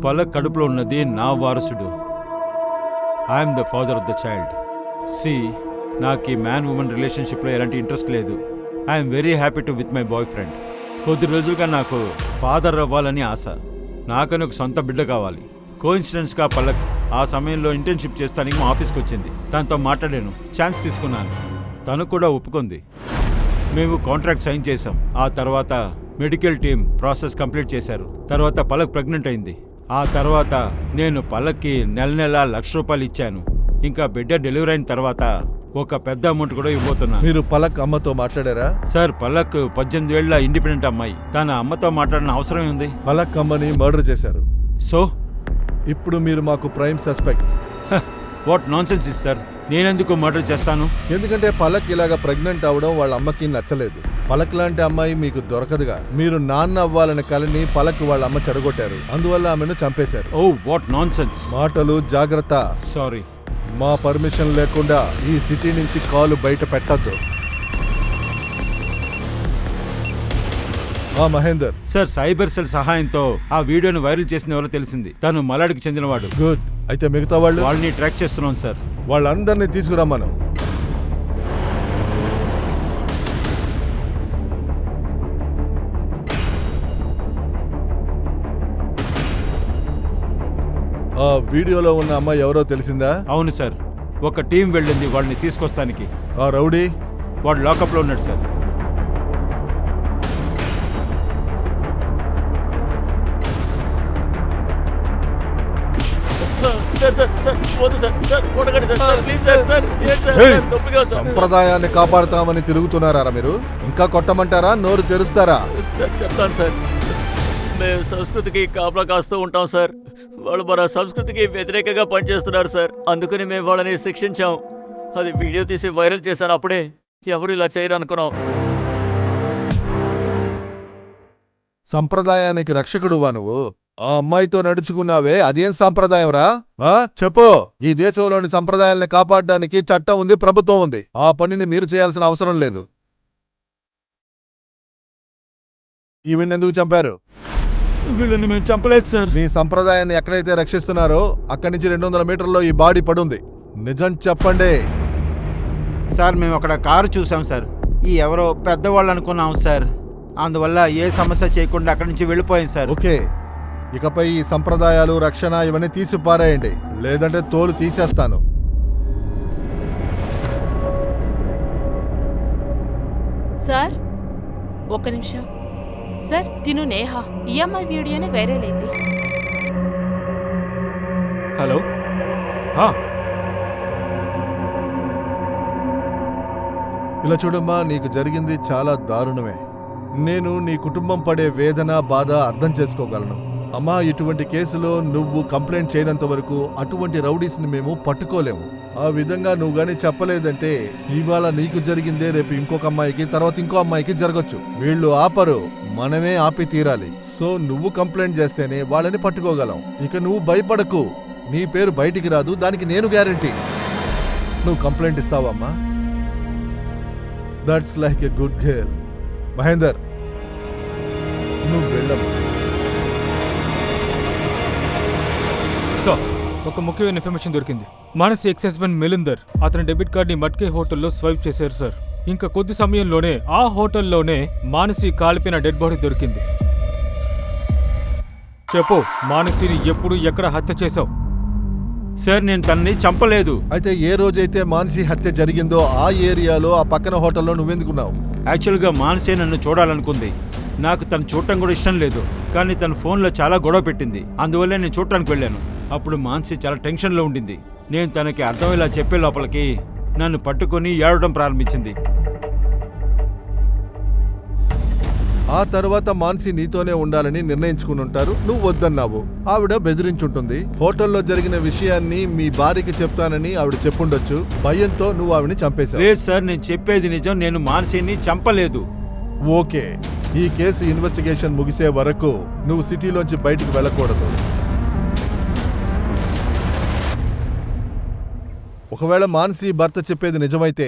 Speaker 6: పలక్ కడుపులో ఉన్నది నా వారసుడు. I'm the father of the child. See, నాకు ఈ మ్యాన్ ఉమెన్ రిలేషన్షిప్లో ఎలాంటి ఇంట్రెస్ట్ లేదు. I'm very happy to with my boy friend. కొద్ది రోజులుగా నాకు ఫాదర్ అవ్వాలని ఆశ. నాకని ఒక సొంత బిడ్డ కావాలి. కోఇన్సిడెన్స్గా పలక్ ఆ సమయంలో ఇంటర్న్షిప్ చేస్తానికి మా ఆఫీస్కి వచ్చింది. తనతో మాట్లాడాను, ఛాన్స్ తీసుకున్నాను. తను కూడా ఒప్పుకుంది. మేము కాంట్రాక్ట్ సైన్ చేశాం. ఆ తర్వాత మెడికల్ టీం ప్రాసెస్ కంప్లీట్ చేశారు. తర్వాత పలక్ ప్రెగ్నెంట్ అయింది. ఆ తర్వాత నేను పలక్కి నెల 1,00,000 రూపాయలు ఇచ్చాను. ఇంకా బిడ్డ డెలివరీ అయిన తర్వాత ఒక పెద్ద అమౌంట్ కూడా ఇవ్వబోతున్నాను.
Speaker 3: మీరు పలక్ అమ్మతో మాట్లాడారా?
Speaker 6: సార్, పలక్ 18 ఏళ్ల ఇండిపెండెంట్ అమ్మాయి. తన అమ్మతో మాట్లాడిన అవసరం ఉంది.
Speaker 3: పలక్ అమ్మని మర్డర్ చేశారు.
Speaker 6: సో
Speaker 3: ఇప్పుడు మీరు మాకు prime suspect.
Speaker 6: What nonsense is sir? నేనెందుకు మర్డర్ చేస్తాను?
Speaker 3: ఎందుకంటే పలక్ ఇలాగా ప్రెగ్నెంట్ అవడం వాళ్ళ అమ్మకి నచ్చలేదు. పలక్ లాంటి అమ్మాయి మీకు దొరకదుగా. మీరు నాన్న అవ్వాలనే కలని పలక్ వాళ్ళ అమ్మ చెడగొట్టారు. అందువల్ల ఆమెను చంపేశారు.
Speaker 6: ఓ, వాట్ నాన్సెన్స్.
Speaker 3: మాటలు జాగ్రత్త.
Speaker 6: సారీ.
Speaker 3: మా పర్మిషన్ లేకుండా ఈ సిటీ నుంచి కాలు బయట పెట్టద్దు. మహేందర్.
Speaker 6: సార్, సైబర్ సెల్ సహాయంతో ఆ వీడియోను వైరల్ చేసిన ఎవరో తెలిసింది. తను మలాడికి చెందినవాడు.
Speaker 3: గుడ్. అయితే మిగతా
Speaker 6: వాళ్ళని ట్రాక్ చేస్తున్నాం సార్.
Speaker 3: వాళ్ళందరినీ తీసుకురమ్మను. ఆ వీడియోలో ఉన్న అమ్మాయి ఎవరో తెలిసిందా?
Speaker 6: అవును సార్, ఒక టీం వెళ్ళింది వాళ్ళని తీసుకొస్తానికి.
Speaker 3: ఆ రౌడీ?
Speaker 6: వాడు లాకప్లో ఉన్నాడు సార్.
Speaker 3: సంప్రదాయాన్ని కాపాడుతామని తిరుగుతున్నారా మీరు? ఇంకా కొట్టమంటారా? నోరు తెరుస్తారా?
Speaker 2: చెప్తాను సార్. మేము సంస్కృతికి కాపలా కాస్తూ ఉంటాం సార్. వాళ్ళు మన సంస్కృతికి వ్యతిరేకంగా పనిచేస్తున్నారు సార్. అందుకని మేము వాళ్ళని శిక్షించాం. అది వీడియో తీసి వైరల్ చేశాను. అప్పుడే ఎవరు ఇలా చేయరు అనుకున్నాం.
Speaker 3: సంప్రదాయానికి రక్షకుడువా నువ్వు? ఆ అమ్మాయితో నడుచుకున్నావే, అదేం సంప్రదాయం రా? చెప్పు. ఈ దేశంలోని సంప్రదాయాల్ని కాపాడడానికి చట్టం ఉంది, ప్రభుత్వం ఉంది. ఆ పనిని మీరు చేయాల్సిన అవసరం లేదు. ఈవిని ఎందుకు చంపారు?
Speaker 6: వీళ్ళని మేము చంపలేదు సార్.
Speaker 3: మీ సంప్రదాయాన్ని ఎక్కడైతే రక్షిస్తున్నారో అక్కడి నుంచి 200 మీటర్లో ఈ బాడీ పడుంది. నిజం చెప్పండి.
Speaker 8: సార్, మేము అక్కడ కారు చూసాం సార్. ఈ ఎవరో పెద్దవాళ్ళు అనుకున్నాం సార్. అందువల్ల ఏ సమస్య చేయకుండా అక్కడి నుంచి వెళ్ళిపోయాం సార్.
Speaker 3: ఓకే, ఇకపై ఈ సంప్రదాయాలు, రక్షణ ఇవన్నీ తీసి పారేయండి, లేదంటే తోలు తీసేస్తాను.
Speaker 5: సార్, ఒక్క నిమిషం. సార్, తిను నేహ. ఈ అమ్మాయి వీడియోనే వైరల్ అయింది.
Speaker 7: హలో.
Speaker 3: ఇలా చూడమ్మా, నీకు జరిగింది చాలా దారుణమే. నేను నీ కుటుంబం పడే వేదన, బాధ అర్థం చేసుకోగలను. అమ్మా, ఇటువంటి కేసులో నువ్వు కంప్లైంట్ చేయనంత వరకు అటువంటి రౌడీస్ని మేము పట్టుకోలేము. ఆ విధంగా నువ్వు గానీ చెప్పలేదంటే ఇవాళ నీకు జరిగిందే రేపు ఇంకొక అమ్మాయికి, తర్వాత ఇంకో అమ్మాయికి జరగచ్చు. వీళ్ళు ఆపరు, మనమే ఆపి తీరాలి. సో నువ్వు కంప్లైంట్ చేస్తేనే వాళ్ళని పట్టుకోగలం. ఇక నువ్వు భయపడకు, నీ పేరు బయటికి రాదు, దానికి నేను గ్యారంటీ. నువ్వు కంప్లైంట్ ఇస్తావమ్మా? That's like a good girl. Mahender, నువ్వు వెళ్ళమ్మా.
Speaker 7: సో, ఒక ముఖ్యమైన ఇన్ఫర్మేషన్ దొరికింది. మానసి ఎక్స్ హస్బెండ్ మిలిందర్ అతని డెబిట్ కార్డ్ని మట్కే హోటల్లో స్వైప్ చేశారు సార్. ఇంకా కొద్ది సమయంలోనే ఆ హోటల్లోనే మానసి కాలిపోయిన డెడ్ బాడీ దొరికింది. చెప్పు, మానసిని ఎప్పుడు ఎక్కడ హత్య చేశావు?
Speaker 6: సార్, నేను తనని చంపలేదు.
Speaker 3: అయితే ఏ రోజైతే మానసి హత్య జరిగిందో ఆ ఏరియాలో, ఆ పక్కన హోటల్లో నువ్వెందుకున్నావు?
Speaker 6: యాక్చువల్గా మానసే నన్ను చూడాలనుకుంది. నాకు తను చూడటం కూడా ఇష్టం లేదు. కానీ తన ఫోన్లో చాలా గొడవ పెట్టింది. అందువల్ల నేను చూడటానికి వెళ్ళాను. అప్పుడు మాన్సి చాలా టెన్షన్లో ఉండింది. నేను తనకి అర్థమయ్యేలా చెప్పే లోపలికి నన్ను పట్టుకొని ఏడవడం ప్రారంభించింది.
Speaker 3: ఆ తర్వాత మాన్సి నీతోనే ఉండాలని నిర్ణయించుకుని ఉంటారు. నువ్వు వద్దన్నావు. ఆవిడ బెదిరించుంటుంది. హోటల్లో జరిగిన విషయాన్ని మీ భార్యకి చెప్తానని ఆవిడ చెప్పుండొచ్చు. భయంతో నువ్వు ఆవిడని చంపేశావు.
Speaker 6: లేదు సార్, నేను చెప్పేది నిజం. నేను మాన్సిని చంపలేదు.
Speaker 3: ఓకే, ఈ కేసు ఇన్వెస్టిగేషన్ ముగిసే వరకు నువ్వు సిటీలోంచి బయటికి వెళ్ళకూడదు. ఒకవేళ మాన్సి భర్త చెప్పేది నిజమైతే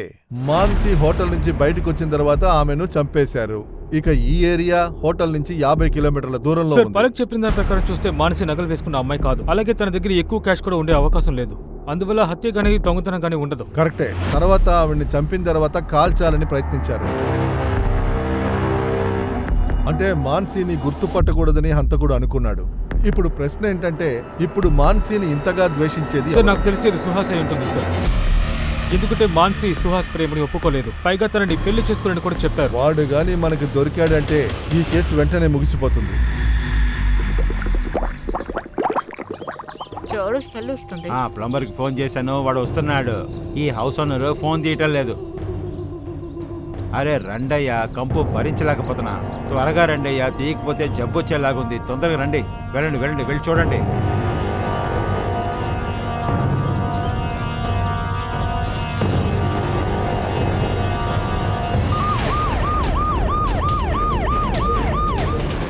Speaker 3: మాన్సి హోటల్ నుంచి బయటకు వచ్చిన తర్వాత ఆమెను చంపేశారు. ఇక ఈ ఏరియా హోటల్ నుంచి 50 కిలోమీటర్ల దూరంలో
Speaker 7: సార్,
Speaker 3: ఉంది.
Speaker 7: పలక్ చెప్పిన దాని ప్రకారం చూస్తే మానసి నగలు వేసుకున్న అమ్మాయి కాదు. అలాగే తన దగ్గర ఎక్కువ క్యాష్ కూడా ఉండే అవకాశం లేదు. అందువల్ల హత్య కానీ దొంగతనం కానీ ఉండదు.
Speaker 3: కరెక్టే. తర్వాత ఆవిడ్ని చంపిన తర్వాత కాల్చాలని ప్రయత్నించారు. అంటే మాన్సీని గుర్తుపట్టకూడదని హంతకుడు అనుకున్నాడు. ఇప్పుడు ప్రశ్న ఏంటంటే, ఇప్పుడు మాన్సీని ఇంతగా ద్వేషించేది
Speaker 7: సార్, నాకు తెలిసేది సుహాస్ అయి ఉంటుంది సార్. ఎందుకంటే మాన్సి సుహాస్ ప్రేమని ఒప్పుకోలేదు. పైగా తనని పెళ్లి చేసుకోవాలని కూడా చెప్పారు.
Speaker 3: వాడు గాని మనకి దొరికాడంటే ఈ కేసు వెంటనే ముగిసిపోతుంది.
Speaker 5: చాలా స్మెల్ వస్తుంది.
Speaker 6: ప్లంబర్కి ఫోన్ చేశాను, వాడు వస్తున్నాడు. ఈ హౌస్ ఓనర్ ఫోన్ తీయటం లేదు. అరే రండయ్యా, కంపు భరించలేకపోతున్నా. త్వరగా రండయ్యా, తీయకపోతే జబ్బు వచ్చేలాగుంది. తొందరగా రండి. వెళ్ళండి వెళ్ళండి, వెళ్ళి చూడండి.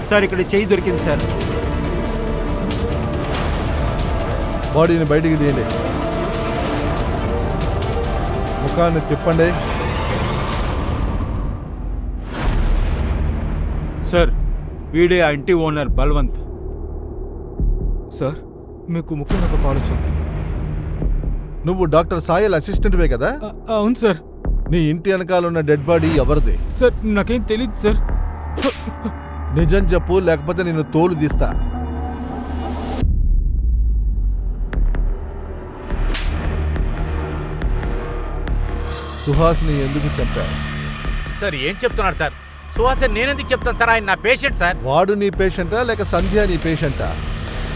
Speaker 6: సార్, ఇక్కడ చెయ్యి దొరికింది సార్.
Speaker 3: బాడీని బయటికి తీయండి. ముఖాన్ని తిప్పండి.
Speaker 6: సార్, వీడే ఆ ఇంటి ఓనర్ బల్వంత్.
Speaker 7: సార్, మీకు ముఖ్యంగా ఒక కాల్ వచ్చింది.
Speaker 3: నువ్వు డాక్టర్ సాయల్ అసిస్టెంట్వే కదా?
Speaker 7: అవును సార్.
Speaker 3: నీ ఇంటి వెనకాల ఉన్న డెడ్ బాడీ ఎవరిది?
Speaker 7: సార్, నాకేం తెలియదు సార్.
Speaker 3: నిజం చెప్పు, లేకపోతే నేను తోలు తీస్తా. సుహాస్ని ఎందుకు చంపావు?
Speaker 1: సార్ ఏం చెప్తున్నారు సార్? సుహాస్ నేనెందుకు చెప్తాను సార్? ఆయన నా పేషెంట్ సార్.
Speaker 3: వాడు నీ పేషెంటా లేక సంధ్య నీ పేషెంటా?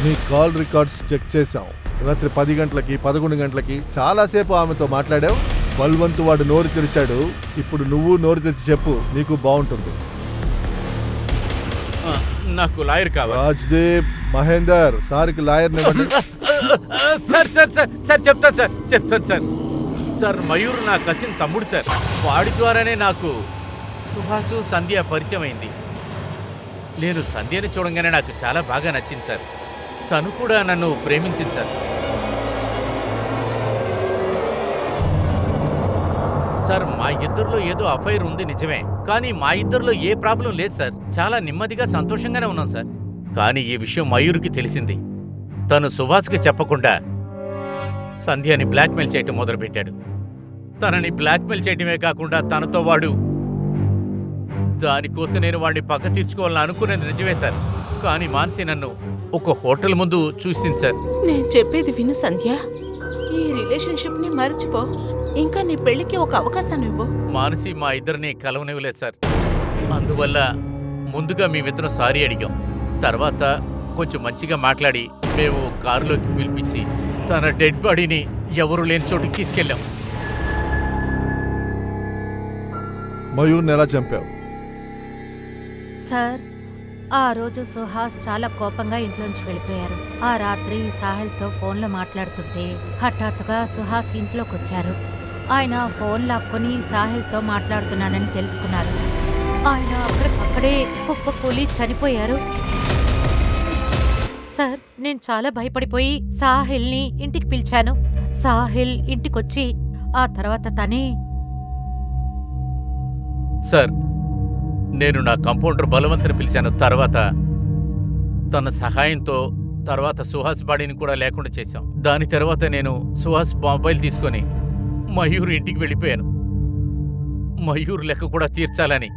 Speaker 3: నీ కాల్ రికార్డ్స్ చెక్ చేశాం. రాత్రి 10 గంటలకి 11 గంటలకి చాలాసేపు ఆమెతో మాట్లాడావు. బల్వంతు వాడు నోరు తెరిచాడు. ఇప్పుడు నువ్వు నోరు తెరిచి చెప్పు, నీకు బాగుంటుంది.
Speaker 1: నాకు లాయర్ కావాలి.
Speaker 3: రాజ్దేవ్, మహేందర్, సార్కి lawyer
Speaker 1: sir sir sir sir చెప్తాను సార్. సార్, మయూర్ నా కసిన్ తమ్ముడు సార్. వాడి ద్వారానే నాకు సుహాసు సంధ్య పరిచయం అయింది. నేను సంధ్యని చూడంగానే నాకు చాలా బాగా నచ్చింది సార్. తను కూడా నన్ను ప్రేమించింది సార్. సార్, మా ఇద్దరిలో ఏదో అఫైర్ ఉంది నిజమే, కానీ మా ఇద్దరిలో ఏ ప్రాబ్లం లేదు సార్. చాలా నెమ్మదిగా సంతోషంగానే ఉన్నాం సార్. కానీ ఈ విషయం మయూర్కి తెలిసింది. తను సుహాస్కి చెప్పకుండా సంధ్యని బ్లాక్మెయిల్ చేయటం మొదలుపెట్టాడు. తనని బ్లాక్మెయిల్ చేయటమే కాకుండా తనతో వాడు, దానికోసం నేను వాడిని పక్క తీర్చుకోవాలని అనుకునేది నిజమే సార్. కానీ మాన్సి నన్ను ఒక హోటల్ ముందు చూసింది సార్.
Speaker 5: నేను చెప్పేది విను సంధ్య, ఈ రిలేషన్షిప్ ని మర్చిపో. ఇంకా నీ పెళ్లికి ఒక అవకాశం ఇవ్వు.
Speaker 1: మానసి మా ఇద్దరిని కలవనివ్వలేదు సార్. అందువల్ల ముందుగా మేమిద్దరం సారీ అడిగాం. తర్వాత కొంచెం మంచిగా మాట్లాడి మేము కారులోకి పిలిపించి తన డెడ్ బాడీని ఎవరు లేని చోటుకి తీసుకెళ్ళాం.
Speaker 3: మయూర్ని ఎలా చంపావు?
Speaker 4: సార్, ఆ రోజు సుహాస్ చాలా కోపంగా ఇంట్లోంచి వెళ్ళిపోయారు. ఆ రాత్రి సాహిల్తో ఫోన్లో మాట్లాడుతుంటే హఠాత్తుగా సుహాస్ ఇంట్లోకి వచ్చారు. ఆయన ఫోన్ లాక్కొని సాహిల్తో మాట్లాడుతున్నానని తెలుసుకున్నారు. ఆయన అక్కడే కుప్పకూలి చనిపోయారు. సార్, నేను చాలా భయపడిపోయి సాహిల్ని ఇంటికి పిలిచాను. సాహిల్ ఇంటికొచ్చి ఆ తర్వాత తనే.
Speaker 1: సార్, నేను నా కంపౌండర్ బలవంతుని పిలిచాను. తర్వాత తన సహాయంతో తర్వాత సుహాస్ బాడీని కూడా లేకుండా చేశాం. దాని తర్వాత నేను సుహాస్ మొబైల్ తీసుకొని మయూర్ ఇంటికి వెళ్ళిపోయాను. మయూర్ లెక్క కూడా తీర్చాలని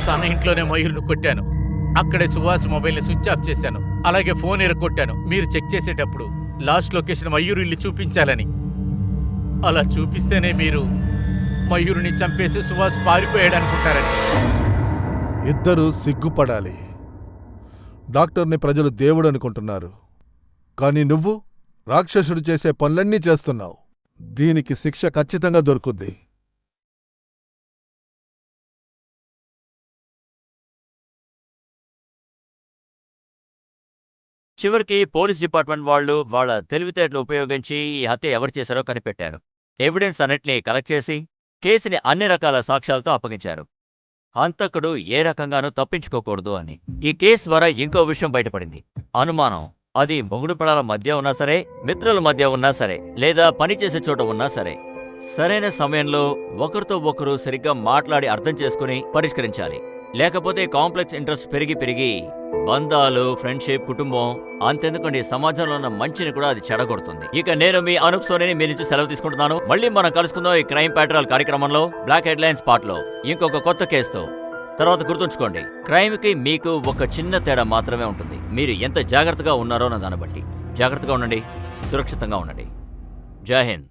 Speaker 1: తన ఇంట్లోనే మయూర్ను కొట్టాను. అక్కడే సుహాస్ మొబైల్ని స్విచ్ ఆఫ్ చేశాను. అలాగే ఫోన్ ఎరగొట్టాను. మీరు చెక్ చేసేటప్పుడు లాస్ట్ లొకేషన్ మయూర్ ఇల్లు చూపించాలని. అలా చూపిస్తేనే మీరు మయూరుని చంపేసి సుహాస్ పారిపోయాడనుకుంటారని.
Speaker 3: ఇద్దరు సిగ్గుపడాలి. డాక్టర్ని ప్రజలు దేవుడు అనుకుంటున్నారు, కానీ నువ్వు రాక్షసుడు చేసే పనులన్నీ చేస్తున్నావు. దీనికి శిక్ష ఖచ్చితంగా దొరుకుద్ది.
Speaker 2: చివరికి పోలీస్ డిపార్ట్మెంట్ వాళ్ళు వాళ్ళ తెలివితేటలు ఉపయోగించి ఈ హత్య ఎవరు చేశారో కనిపెట్టారు. ఎవిడెన్స్ అన్నిటినీ కలెక్ట్ చేసి కేసుని అన్ని రకాల సాక్ష్యాలతో అప్పగించారు. హంతకుడు ఏ రకంగానూ తప్పించుకోకూడదు అని. ఈ కేసు ద్వారా ఇంకో విషయం బయటపడింది. అనుమానం అది మొగుడు పిల్లల మధ్య ఉన్నా సరే, మిత్రుల మధ్య ఉన్నా సరే, లేదా పనిచేసే చోట ఉన్నా సరే, సరైన సమయంలో ఒకరితో ఒకరు సరిగ్గా మాట్లాడి అర్థం చేసుకుని పరిష్కరించాలి. లేకపోతే కాంప్లెక్స్ ఇంట్రెస్ట్ పెరిగి బంధాలు, ఫ్రెండ్షిప్, కుటుంబం, అంతెందుకండి సమాజంలో ఉన్న మంచిని కూడా అది చెడగొడుతుంది. ఇక నేను మీ అనూప్ సోనిని మీ నుంచి సెలవు తీసుకుంటున్నాను. మళ్ళీ మనం కలుసుకుందాం ఈ క్రైమ్ ప్యాట్రోల్ కార్యక్రమంలో బ్లాక్ హెడ్లైన్స్ పార్ట్లో ఇంకొక కొత్త కేసుతో. తర్వాత గుర్తుంచుకోండి, క్రైమ్కి మీకు ఒక చిన్న తేడా మాత్రమే ఉంటుంది. మీరు ఎంత జాగ్రత్తగా ఉన్నారో నా దాన్ని బట్టి. జాగ్రత్తగా ఉండండి, సురక్షితంగా ఉండండి. జై హింద్.